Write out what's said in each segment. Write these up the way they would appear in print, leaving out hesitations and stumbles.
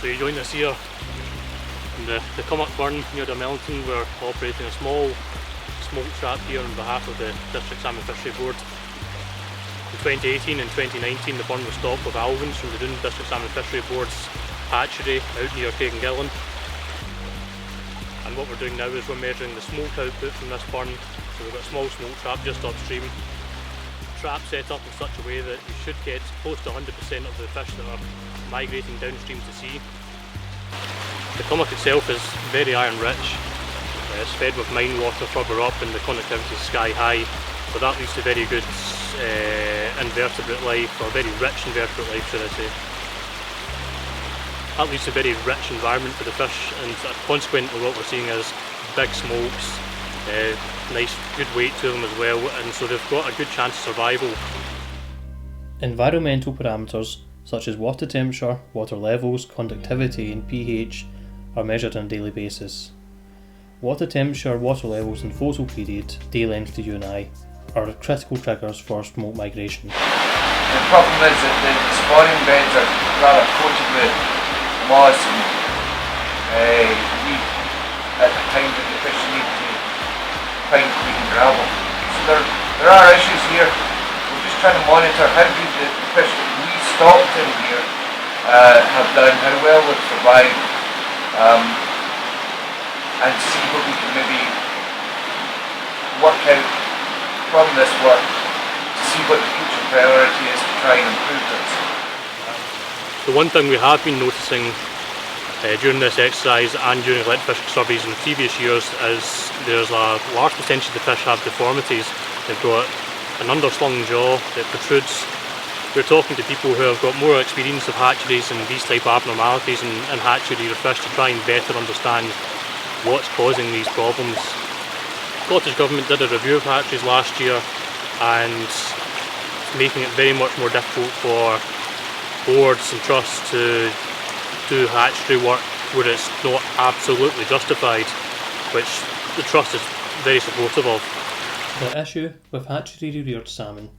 So you join us here in the Cummock burn near Millington. We're operating a small smolt trap here on behalf of the District Salmon Fishery Board. In 2018 and 2019 the burn was stocked with alvins from the Doon District Salmon Fishery Board's hatchery out near Craigengillan. And what we're doing now is we're measuring the smolt output from this burn. So we've got a small smolt trap just upstream. Trap set up in such a way that you should get close to 100% of the fish that are migrating downstream to sea. The Cummock itself is very iron rich. It's fed with mine water further up and the conductivity is sky high. So that leads to very good invertebrate life, or very rich invertebrate life should I say. That leads to a very rich environment for the fish, and consequently what we're seeing is big smolts, nice good weight to them as well, and so they've got a good chance of survival. Environmental parameters such as water temperature, water levels, conductivity and pH are measured on a daily basis. Water temperature, water levels and photo period, day length to you and I, are critical triggers for smolt migration. The problem is that the spawning beds are rather coated with moss and weed at the time that the fish need to find weed and gravel. So there are issues here. We're just trying to monitor how good the fish that we stocked in here have done, how well they've survived, and see what we can maybe work out from this work to see what the future priority is to try and improve this. The one thing we have been noticing during this exercise and during lead fish surveys in previous years is there's a large percentage of the fish have deformities. They've got an underslung jaw that protrudes. We're talking to people who have got more experience of hatcheries and these type of abnormalities and hatchery of fish to try and better understand what's causing these problems. Scottish Government did a review of hatcheries last year and making it very much more difficult for boards and trusts to do hatchery work where it's not absolutely justified, which the trust is very supportive of. The issue with hatchery reared salmon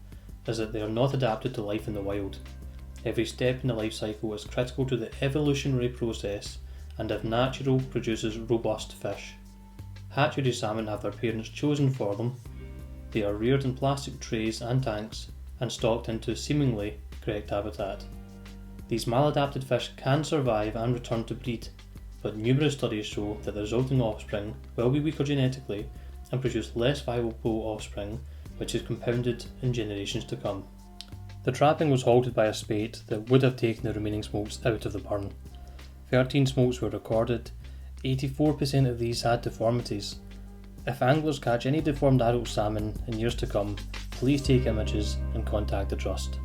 is that they are not adapted to life in the wild. Every step in the life cycle is critical to the evolutionary process, and if natural, produces robust fish. Hatchery salmon have their parents chosen for them. They are reared in plastic trays and tanks and stocked into seemingly correct habitat. These maladapted fish can survive and return to breed, but numerous studies show that the resulting offspring will be weaker genetically and produce less viable offspring, which is compounded in generations to come. The trapping was halted by a spate that would have taken the remaining smolts out of the burn. 13 smolts were recorded, 84% of these had deformities. If anglers catch any deformed adult salmon in years to come, please take images and contact the Trust.